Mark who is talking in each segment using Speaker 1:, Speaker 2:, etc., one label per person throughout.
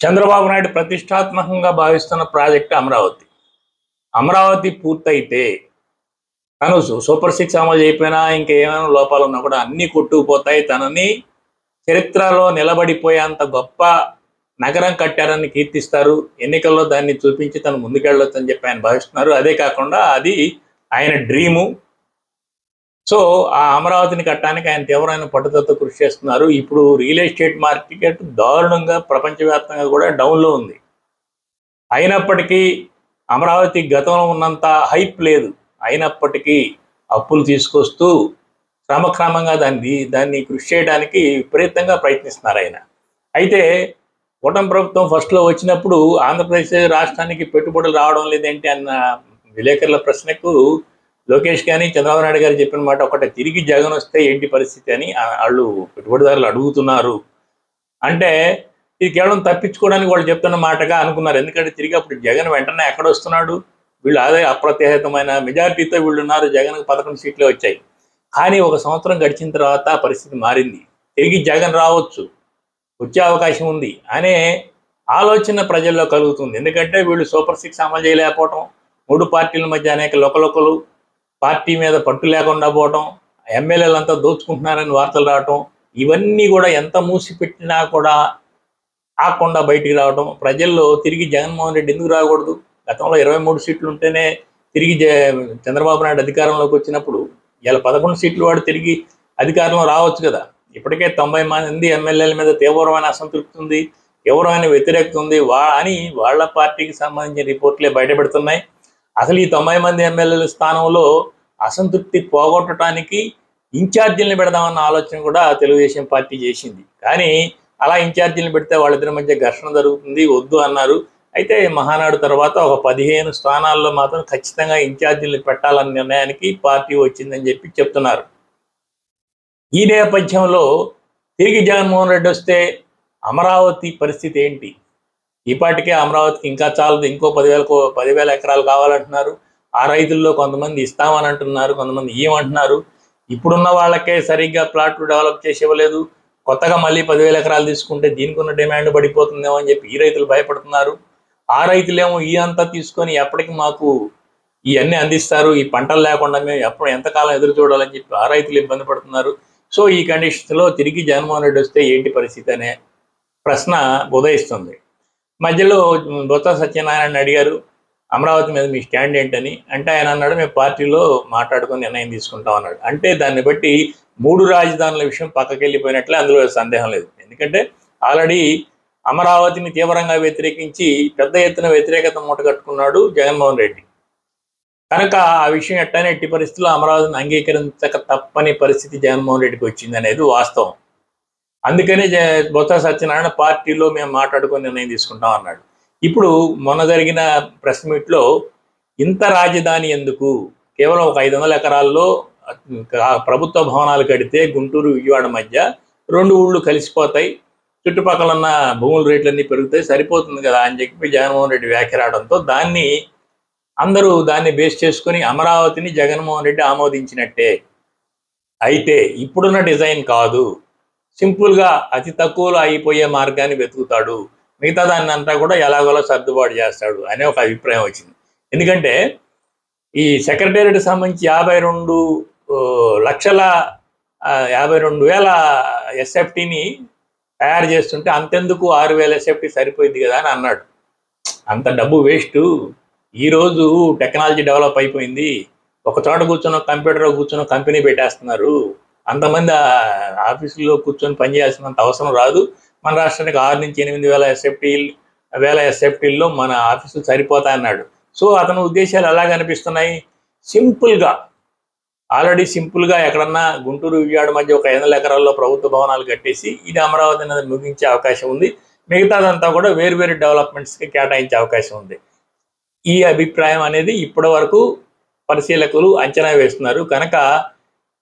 Speaker 1: చంద్రబాబు నాయుడు ప్రతిష్టాత్మకంగా భావిస్తున్న ప్రాజెక్టు అమరావతి. అమరావతి పూర్తయితే తను సూపర్ సిక్స్ అమలు చేయకపోయినా ఇంకేమైనా లోపాలు ఉన్నా కూడా అన్నీ కొట్టుకుపోతాయి. తనని చరిత్రలో నిలబడిపోయేంత గొప్ప నగరం కట్టారని కీర్తిస్తారు. ఎన్నికల్లో దాన్ని చూపించి తను ముందుకెళ్ళొచ్చు అని చెప్పి ఆయన భావిస్తున్నారు. అదే కాకుండా అది ఆయన డ్రీము. సో ఆ అమరావతిని కట్టడానికి ఆయన తీవ్రమైన పట్టుదలతో కృషి చేస్తున్నారు. ఇప్పుడు రియల్ ఎస్టేట్ మార్కెట్ దారుణంగా ప్రపంచవ్యాప్తంగా కూడా డౌన్లో ఉంది. అయినప్పటికీ అమరావతి గతంలో ఉన్నంత హైప్ లేదు. అయినప్పటికీ అప్పులు తీసుకొస్తూ క్రమక్రమంగా దాన్ని కృషి చేయడానికి విపరీతంగా ప్రయత్నిస్తున్నారు ఆయన. అయితే కూటమి ప్రభుత్వం ఫస్ట్లో వచ్చినప్పుడు ఆంధ్రప్రదేశ్ రాష్ట్రానికి పెట్టుబడులు రావడం లేదేంటి అన్న విలేకరుల ప్రశ్నకు లోకేష్ కానీ చంద్రబాబు నాయుడు గారు చెప్పిన మాట ఒకటే, తిరిగి జగన్ వస్తే ఏంటి పరిస్థితి అని వాళ్ళు పెట్టుబడిదారులు అడుగుతున్నారు. అంటే ఇది కేవలం తప్పించుకోవడానికి వాళ్ళు చెప్తున్న మాటగా అనుకున్నారు. ఎందుకంటే తిరిగి అప్పుడు జగన్ వెంటనే ఎక్కడ వస్తున్నాడు, వీళ్ళు అదే అప్రత్యేకమైన మెజారిటీతో వీళ్ళు ఉన్నారు. జగన్కి 11 సీట్లే వచ్చాయి. కానీ ఒక సంవత్సరం గడిచిన తర్వాత పరిస్థితి మారింది. తిరిగి జగన్ రావచ్చు, వచ్చే అవకాశం ఉంది అనే ఆలోచన ప్రజల్లో కలుగుతుంది. ఎందుకంటే వీళ్ళు సూపర్ సిక్స్ అమలు చేయలేకపోవటం, 3 పార్టీల మధ్య అనేక లోకలోకలు, పార్టీ మీద పట్టు లేకుండా పోవటం, ఎమ్మెల్యేలంతా దోచుకుంటున్నారని వార్తలు రావటం, ఇవన్నీ కూడా ఎంత మూసిపెట్టినా కూడా ఆకుండా బయటికి రావటం, ప్రజల్లో తిరిగి జగన్మోహన్ రెడ్డి ఎందుకు రాకూడదు, గతంలో 23 సీట్లు ఉంటేనే తిరిగి చంద్రబాబు నాయుడు అధికారంలోకి వచ్చినప్పుడు ఇలా 11 సీట్లు వాడు తిరిగి అధికారంలో రావచ్చు కదా. ఇప్పటికే 90 మంది ఎమ్మెల్యేల మీద తీవ్రమైన అసంతృప్తి ఉంది, తీవ్రమైన వ్యతిరేకత ఉంది అని వాళ్ళ పార్టీకి సంబంధించిన రిపోర్ట్లే బయటపెడుతున్నాయి. అసలు ఈ 90 మంది ఎమ్మెల్యేల స్థానంలో అసంతృప్తి పోగొట్టడానికి ఇన్ఛార్జీలను పెడదామన్న ఆలోచన కూడా తెలుగుదేశం పార్టీ చేసింది. కానీ అలా ఇన్ఛార్జీలను పెడితే వాళ్ళిద్దరి మధ్య ఘర్షణ జరుగుతుంది, వద్దు అన్నారు. అయితే మహానాడు తర్వాత ఒక 15 స్థానాల్లో మాత్రం ఖచ్చితంగా ఇన్ఛార్జీలను పెట్టాలన్న నిర్ణయానికి పార్టీ వచ్చిందని చెప్పి చెప్తున్నారు. ఈ నేపథ్యంలో తిరిగి జగన్మోహన్ రెడ్డి వస్తే అమరావతి పరిస్థితి ఏంటి? ఈపాటికే అమరావతికి ఇంకా చాలదు, ఇంకో 10,000 ఎకరాలు కావాలంటున్నారు. ఆ రైతుల్లో కొంతమంది ఇస్తామని అంటున్నారు, కొంతమంది ఇవ్వమంటున్నారు. ఇప్పుడున్న వాళ్ళకే సరిగ్గా ప్లాట్లు డెవలప్ చేసి ఇవ్వలేదు. కొత్తగా మళ్ళీ 10,000 ఎకరాలు తీసుకుంటే దీనికి ఉన్న డిమాండ్ పడిపోతుందేమో అని చెప్పి ఈ రైతులు భయపడుతున్నారు. ఆ రైతులేమో ఈ అంతా తీసుకొని ఎప్పటికి మాకు ఇవన్నీ అందిస్తారు, ఈ పంటలు లేకుండా మేము ఎంతకాలం ఎదురు చూడాలని చెప్పి ఆ రైతులు ఇబ్బంది పడుతున్నారు. సో ఈ కండిషన్స్లో తిరిగి జగన్మోహన్ రెడ్డి వస్తే ఏంటి పరిస్థితి అనే ప్రశ్న ఉదయిస్తుంది. మధ్యలో బొత్స సత్యనారాయణ అడిగారు అమరావతి మీద మీ స్టాండ్ ఏంటని. అంటే ఆయన అన్నాడు, మేము పార్టీలో మాట్లాడుకొని నిర్ణయం తీసుకుంటాం అన్నాడు. అంటే దాన్ని బట్టి 3 రాజధానుల విషయం పక్కకి వెళ్ళిపోయినట్లే, అందులో సందేహం లేదు. ఎందుకంటే ఆల్రెడీ అమరావతిని తీవ్రంగా వ్యతిరేకించి పెద్ద ఎత్తున వ్యతిరేకత మూటగట్టుకున్నాడు జగన్మోహన్ రెడ్డి. కనుక ఆ విషయం ఎట్టి పరిస్థితుల్లో అమరావతిని అంగీకరించక తప్పని పరిస్థితి జగన్మోహన్ రెడ్డికి వచ్చింది అనేది వాస్తవం. అందుకని బొత్స సత్యనారాయణ పార్టీలో మేము మాట్లాడుకొని నిర్ణయం తీసుకుంటాం అన్నాడు. ఇప్పుడు మొన్న జరిగిన ప్రెస్ మీట్లో ఇంత రాజధాని ఎందుకు, కేవలం ఒక 500 ఎకరాల్లో ప్రభుత్వ భవనాలు కడితే గుంటూరు విజయవాడ మధ్య 2 ఊళ్ళు కలిసిపోతాయి, చుట్టుపక్కల ఉన్న భూముల రేట్లన్నీ పెరుగుతాయి, సరిపోతుంది కదా అని చెప్పి జగన్మోహన్ రెడ్డి వ్యాఖ్య రావడంతో అందరూ దాన్ని బేస్ చేసుకుని అమరావతిని జగన్మోహన్ రెడ్డి ఆమోదించినట్టే. అయితే ఇప్పుడున్న డిజైన్ కాదు, సింపుల్గా అతి తక్కువలో అయిపోయే మార్గాన్ని వెతుకుతాడు, మిగతా దాన్ని అంతా కూడా ఎలాగోలా సర్దుబాటు చేస్తాడు అనే ఒక అభిప్రాయం వచ్చింది. ఎందుకంటే ఈ సెక్రటేరియట్కి సంబంధించి 52,52,000 ఎస్ఎఫ్టీని తయారు చేస్తుంటే అంతెందుకు 6,000 ఎస్ఎఫ్టీ సరిపోయింది కదా అని అన్నాడు. అంత డబ్బు వేస్ట్. ఈరోజు టెక్నాలజీ డెవలప్ అయిపోయింది, ఒక చోట కంప్యూటర్లో కూర్చొని కంపెనీ పెట్టేస్తున్నారు, అంతమంది ఆఫీసుల్లో కూర్చొని పనిచేయాల్సినంత అవసరం రాదు. మన రాష్ట్రానికి 6,000-8,000 ఎస్ఎఫ్టీల్లో మన ఆఫీసులు సరిపోతాయన్నాడు. సో అతని ఉద్దేశాలు ఎలా కనిపిస్తున్నాయి? సింపుల్గా ఎక్కడన్నా గుంటూరు విజయవాడ మధ్య ఒక 500 ఎకరాల్లో ప్రభుత్వ భవనాలు కట్టేసి ఇది అమరావతి అనేది ముగించే అవకాశం ఉంది, మిగతాదంతా కూడా వేరు డెవలప్మెంట్స్కి కేటాయించే అవకాశం ఉంది. ఈ అభిప్రాయం అనేది ఇప్పటి వరకు పరిశీలకులు అంచనా వేస్తున్నారు. కనుక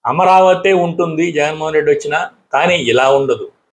Speaker 1: అమరావతి ఉంటుంది జగన్మోహన్ రెడ్డి వచ్చినా, కానీ ఇలా ఉండదు.